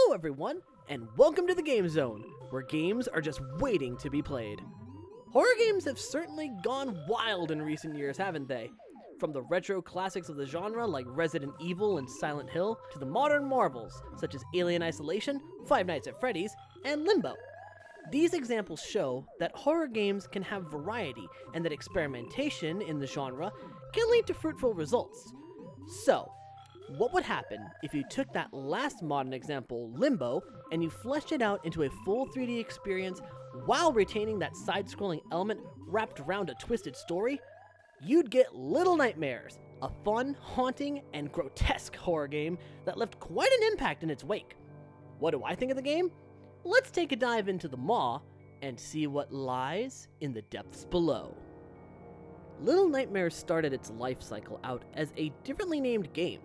Hello everyone, and welcome to the Game Zone, where games are just waiting to be played. Horror games have certainly gone wild in recent years, haven't they? From the retro classics of the genre like Resident Evil and Silent Hill, to the modern marvels such as Alien Isolation, Five Nights at Freddy's, and Limbo. These examples show that horror games can have variety and that experimentation in the genre can lead to fruitful results. So, what would happen if you took that last modern example, Limbo, and you fleshed it out into a full 3D experience while retaining that side-scrolling element wrapped around a twisted story? You'd get Little Nightmares, a fun, haunting, and grotesque horror game that left quite an impact in its wake. What do I think of the game? Let's take a dive into the maw and see what lies in the depths below. Little Nightmares started its life cycle out as a differently named game.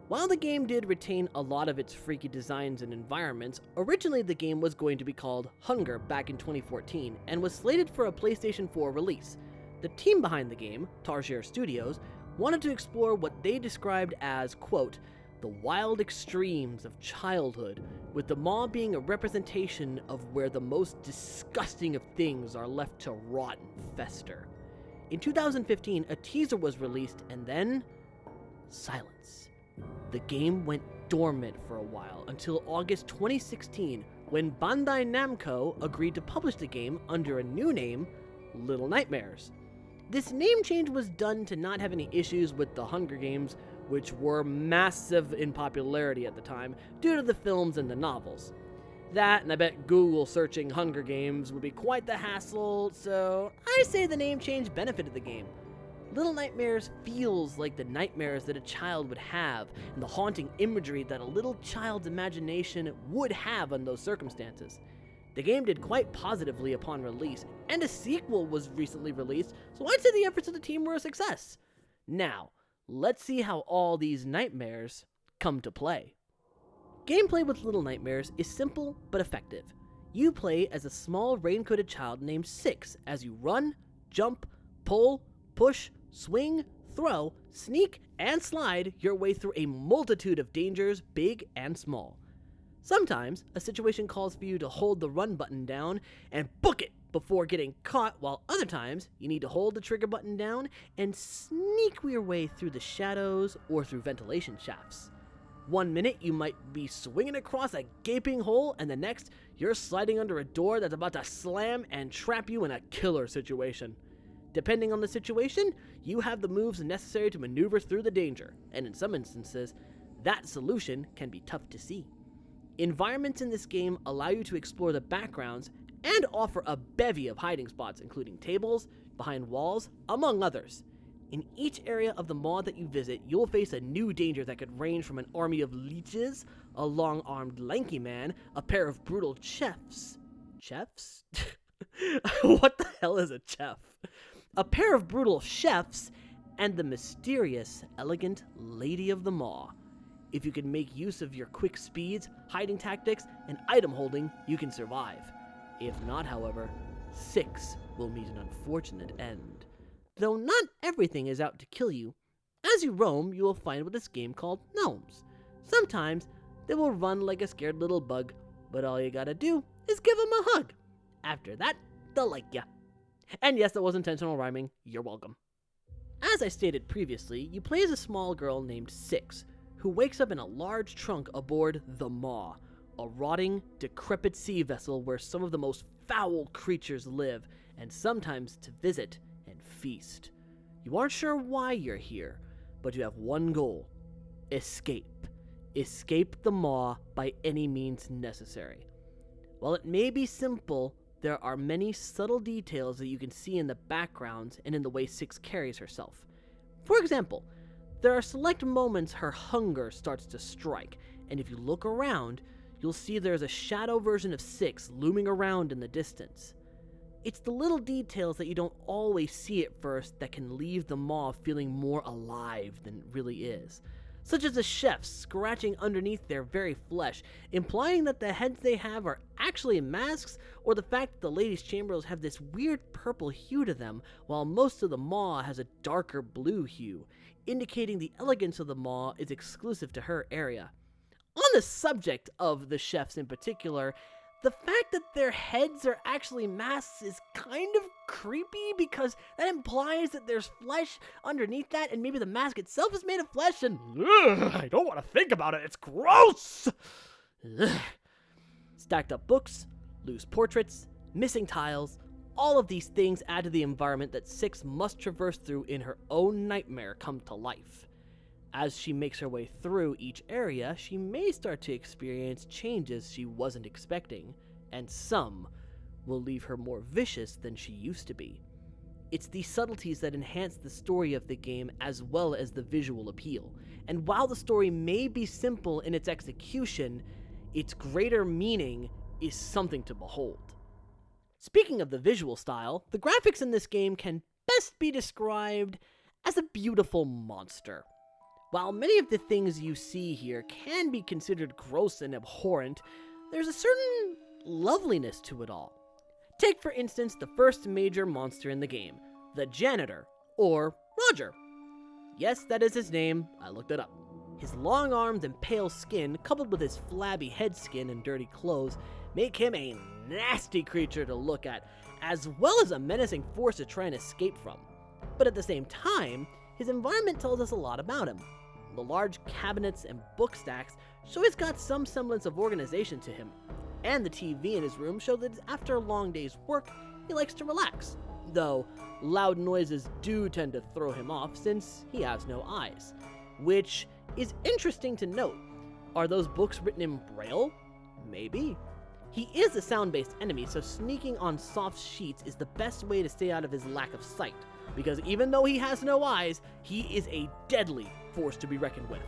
While the game did retain a lot of its freaky designs and environments, originally the game was going to be called Hunger back in 2014 and was slated for a PlayStation 4 release. The team behind the game, Tarsier Studios, wanted to explore what they described as, quote, the wild extremes of childhood, with the maw being a representation of where the most disgusting of things are left to rot and fester. In 2015, a teaser was released and then silence. The game went dormant for a while until August 2016 when Bandai Namco agreed to publish the game under a new name, Little Nightmares. This name change was done to not have any issues with the Hunger Games, which were massive in popularity at the time due to the films and the novels. That, and I bet Google searching Hunger Games would be quite the hassle, so I say the name change benefited the game. Little Nightmares feels like the nightmares that a child would have, and the haunting imagery that a little child's imagination would have in those circumstances. The game did quite positively upon release, and a sequel was recently released, so I'd say the efforts of the team were a success. Now, let's see how all these nightmares come to play. Gameplay with Little Nightmares is simple but effective. You play as a small raincoated child named Six as you run, jump, pull, push, swing, throw, sneak, and slide your way through a multitude of dangers, big and small. Sometimes, a situation calls for you to hold the run button down and book it before getting caught, while other times, you need to hold the trigger button down and sneak your way through the shadows or through ventilation shafts. 1 minute, you might be swinging across a gaping hole, and the next, you're sliding under a door that's about to slam and trap you in a killer situation. Depending on the situation, you have the moves necessary to maneuver through the danger, and in some instances, that solution can be tough to see. Environments in this game allow you to explore the backgrounds and offer a bevy of hiding spots, including tables, behind walls, among others. In each area of the maw that you visit, you'll face a new danger that could range from an army of leeches, a long-armed lanky man, a pair of brutal chefs. Chefs? What the hell is a chef? A pair of brutal chefs, and the mysterious, elegant Lady of the Maw. If you can make use of your quick speeds, hiding tactics, and item holding, you can survive. If not, however, Six will meet an unfortunate end. Though not everything is out to kill you, as you roam, you will find what this game called gnomes. Sometimes, they will run like a scared little bug, but all you gotta do is give them a hug. After that, they'll like ya. And yes, that was intentional rhyming. You're welcome. As I stated previously, you play as a small girl named Six, who wakes up in a large trunk aboard the Maw, a rotting, decrepit sea vessel where some of the most foul creatures live, and sometimes to visit and feast. You aren't sure why you're here, but you have one goal: escape. Escape the Maw by any means necessary. While it may be simple, there are many subtle details that you can see in the backgrounds and in the way Six carries herself. For example, there are select moments her hunger starts to strike, and if you look around, you'll see there's a shadow version of Six looming around in the distance. It's the little details that you don't always see at first that can leave the maw feeling more alive than it really is. Such as the chefs scratching underneath their very flesh, implying that the heads they have are actually masks, or the fact that the ladies' chambers have this weird purple hue to them, while most of the maw has a darker blue hue, indicating the elegance of the maw is exclusive to her area. On the subject of the chefs in particular, the fact that their heads are actually masks is kind of creepy because that implies that there's flesh underneath that, and maybe the mask itself is made of flesh, and I don't want to think about it. It's gross! Stacked up books, loose portraits, missing tiles, all of these things add to the environment that Six must traverse through in her own nightmare come to life. As she makes her way through each area, she may start to experience changes she wasn't expecting, and some will leave her more vicious than she used to be. It's these subtleties that enhance the story of the game as well as the visual appeal, and while the story may be simple in its execution, its greater meaning is something to behold. Speaking of the visual style, the graphics in this game can best be described as a beautiful monster. While many of the things you see here can be considered gross and abhorrent, there's a certain loveliness to it all. Take, for instance, the first major monster in the game, the janitor, or Roger. Yes, that is his name, I looked it up. His long arms and pale skin, coupled with his flabby head skin and dirty clothes, make him a nasty creature to look at, as well as a menacing force to try and escape from. But at the same time, his environment tells us a lot about him. The large cabinets and book stacks show he's got some semblance of organization to him, and the TV in his room show that after a long day's work, he likes to relax, though loud noises do tend to throw him off since he has no eyes, which is interesting to note. Are those books written in Braille? Maybe. He is a sound-based enemy, so sneaking on soft sheets is the best way to stay out of his lack of sight, because even though he has no eyes, he is a deadly force to be reckoned with.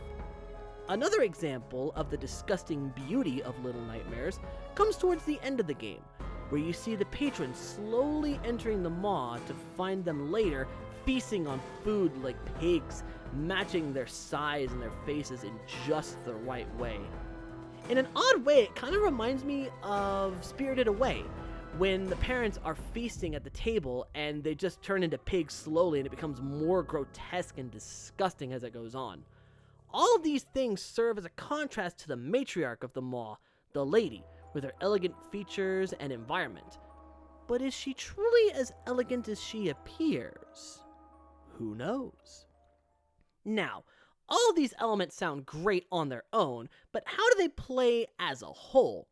Another example of the disgusting beauty of Little Nightmares comes towards the end of the game, where you see the patrons slowly entering the maw to find them later feasting on food like pigs, matching their size and their faces in just the right way. In an odd way, it kind of reminds me of Spirited Away, when the parents are feasting at the table and they just turn into pigs slowly and it becomes more grotesque and disgusting as it goes on. All of these things serve as a contrast to the matriarch of the maw, the lady, with her elegant features and environment. But is she truly as elegant as she appears? Who knows? Now, all of these elements sound great on their own, but how do they play as a whole?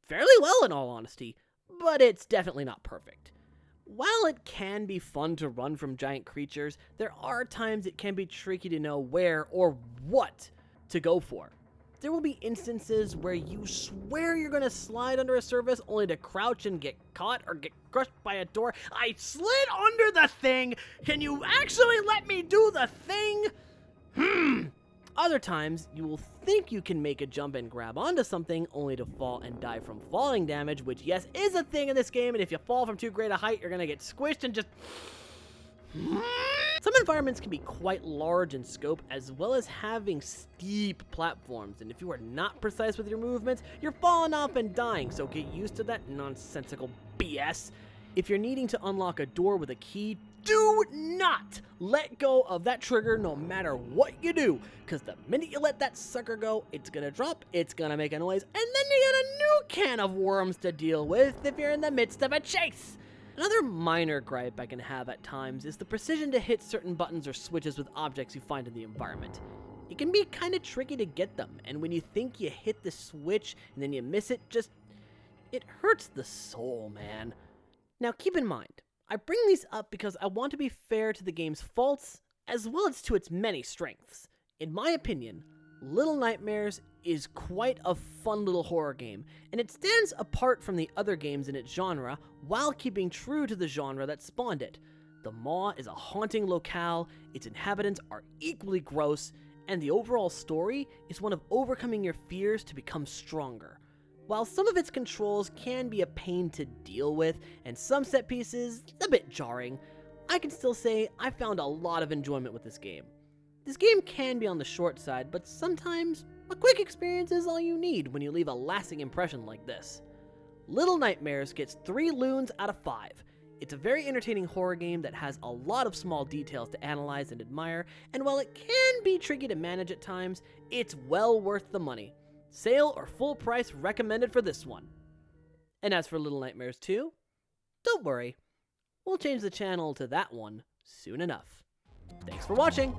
Fairly well, in all honesty, but it's definitely not perfect. While it can be fun to run from giant creatures, there are times it can be tricky to know where or what to go for. There will be instances where you swear you're going to slide under a surface only to crouch and get caught or get crushed by a door. I slid under the thing! Can you actually let me do the thing? Other times, you will think you can make a jump and grab onto something only to fall and die from falling damage, which yes, is a thing in this game, and if you fall from too great a height, you're gonna get squished and just... Some environments can be quite large in scope, as well as having steep platforms, and if you are not precise with your movements, you're falling off and dying, so get used to that nonsensical BS. If you're needing to unlock a door with a key, do not let go of that trigger no matter what you do, because the minute you let that sucker go, it's gonna drop, it's gonna make a noise, and then you get a new can of worms to deal with if you're in the midst of a chase. Another minor gripe I can have at times is the precision to hit certain buttons or switches with objects you find in the environment. It can be kind of tricky to get them, and when you think you hit the switch and then you miss it, it hurts the soul, man. Now keep in mind, I bring these up because I want to be fair to the game's faults as well as to its many strengths. In my opinion, Little Nightmares is quite a fun little horror game, and it stands apart from the other games in its genre while keeping true to the genre that spawned it. The Maw is a haunting locale, its inhabitants are equally gross, and the overall story is one of overcoming your fears to become stronger. While some of its controls can be a pain to deal with, and some set pieces a bit jarring, I can still say I found a lot of enjoyment with this game. This game can be on the short side, but sometimes a quick experience is all you need when you leave a lasting impression like this. Little Nightmares gets 3 loons out of 5. It's a very entertaining horror game that has a lot of small details to analyze and admire, and while it can be tricky to manage at times, it's well worth the money. Sale or full price recommended for this one. And as for Little Nightmares 2, don't worry, we'll change the channel to that one soon enough. Thanks for watching!